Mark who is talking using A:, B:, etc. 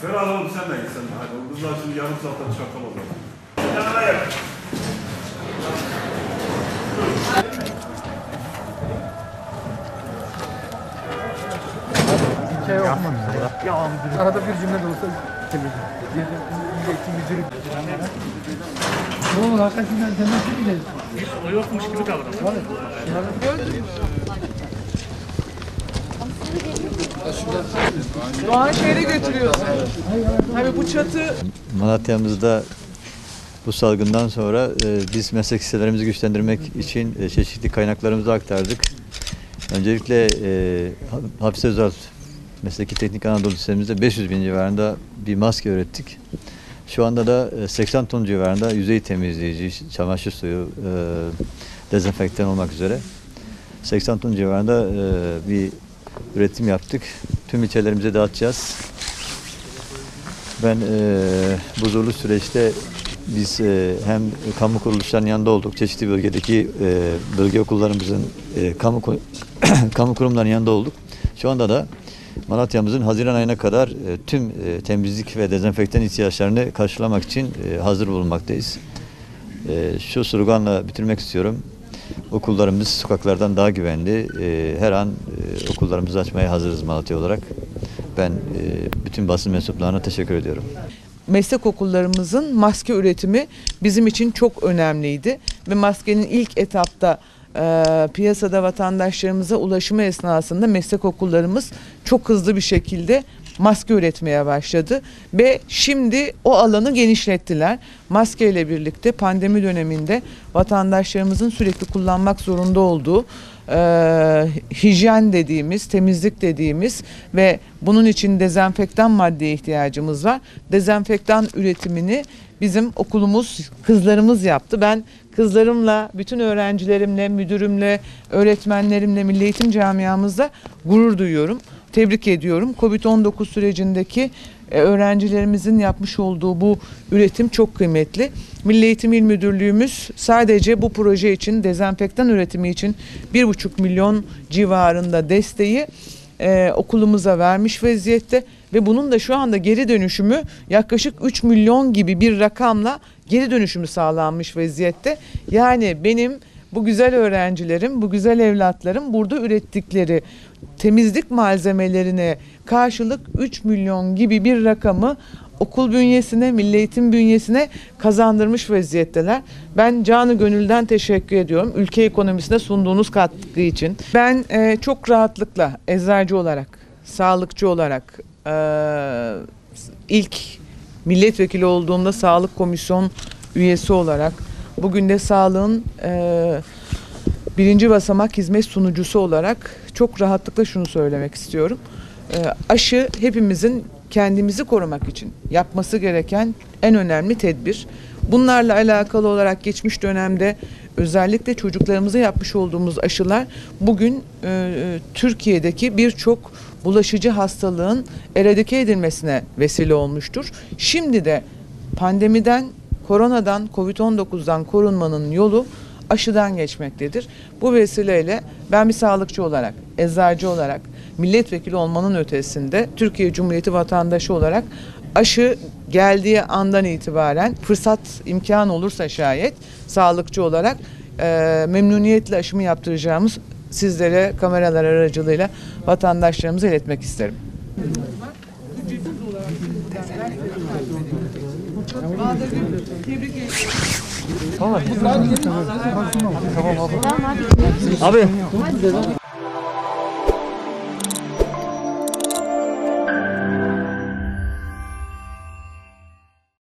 A: Ferhan oğlum sen de gitsen de hadi. Kızlar şimdi yarım saatten çıkartalım o zaman. Yanına gel.
B: Hikaye okumam ya. Arada bir cümle de olsa müdürü. Oğlum arkasından sen nasıl bileceksin?
C: O yokmuş gibi davranıyor.
D: Doğanşehir'e götürüyorsun. Tabii bu çatı...
E: Malatya'mızda bu salgından sonra biz meslek liselerimizi güçlendirmek için çeşitli kaynaklarımızı aktardık. Öncelikle Hapsi Özal Mesleki Teknik Anadolu Lisemizde 500 bin civarında bir maske ürettik. Şu anda da 80 ton civarında yüzey temizleyici, çamaşır suyu, dezenfektan olmak üzere 80 ton civarında bir üretim yaptık. Tüm ilçelerimize dağıtacağız. Ben bu zorlu süreçte biz hem kamu kuruluşlarının yanında olduk, çeşitli bölgedeki bölge okullarımızın, kamu kurumlarının yanında olduk. Şu anda da Malatya'mızın Haziran ayına kadar tüm temizlik ve dezenfektan ihtiyaçlarını karşılamak için hazır bulunmaktayız. Şu sloganla bitirmek istiyorum. Okullarımız sokaklardan daha güvenli. Her an okullarımızı açmaya hazırız Malatya olarak. Ben bütün basın mensuplarına teşekkür ediyorum.
D: Meslek okullarımızın maske üretimi bizim için çok önemliydi. Ve maskenin ilk etapta piyasada vatandaşlarımıza ulaşımı esnasında meslek okullarımız çok hızlı bir şekilde maske üretmeye başladı. Ve şimdi o alanı genişlettiler. Maske ile birlikte pandemi döneminde vatandaşlarımızın sürekli kullanmak zorunda olduğu hijyen dediğimiz, temizlik dediğimiz ve bunun için dezenfektan maddeye ihtiyacımız var. Dezenfektan üretimini bizim okulumuz, kızlarımız yaptı. Ben kızlarımla, bütün öğrencilerimle, müdürümle, öğretmenlerimle, milli eğitim camiamızda gurur duyuyorum. Tebrik ediyorum. Covid-19 sürecindeki öğrencilerimizin yapmış olduğu bu üretim çok kıymetli. Milli Eğitim İl Müdürlüğümüz sadece bu proje için, dezenfektan üretimi için 1,5 milyon civarında desteği okulumuza vermiş vaziyette ve bunun da şu anda geri dönüşümü yaklaşık 3 milyon gibi bir rakamla geri dönüşümü sağlanmış vaziyette. Yani benim bu güzel öğrencilerim, bu güzel evlatlarım burada ürettikleri temizlik malzemelerine karşılık 3 milyon gibi bir rakamı okul bünyesine, milli eğitim bünyesine kazandırmış vaziyetteler. Ben canı gönülden teşekkür ediyorum ülke ekonomisine sunduğunuz katkı için. Ben çok rahatlıkla eczacı olarak, sağlıkçı olarak, ilk milletvekili olduğumda sağlık komisyon üyesi olarak, bugün de sağlığın birinci basamak hizmet sunucusu olarak çok rahatlıkla şunu söylemek istiyorum. Aşı hepimizin kendimizi korumak için yapması gereken en önemli tedbir. Bunlarla alakalı olarak geçmiş dönemde özellikle çocuklarımıza yapmış olduğumuz aşılar bugün Türkiye'deki birçok bulaşıcı hastalığın eradike edilmesine vesile olmuştur. Şimdi de pandemiden, koronadan, Covid-19'dan korunmanın yolu aşıdan geçmektedir. Bu vesileyle ben bir sağlıkçı olarak, eczacı olarak, milletvekili olmanın ötesinde Türkiye Cumhuriyeti vatandaşı olarak aşı geldiği andan itibaren fırsat, imkan olursa şayet sağlıkçı olarak memnuniyetle aşımı yaptıracağımız sizlere kameralar aracılığıyla vatandaşlarımıza iletmek isterim.
B: Tamam abi.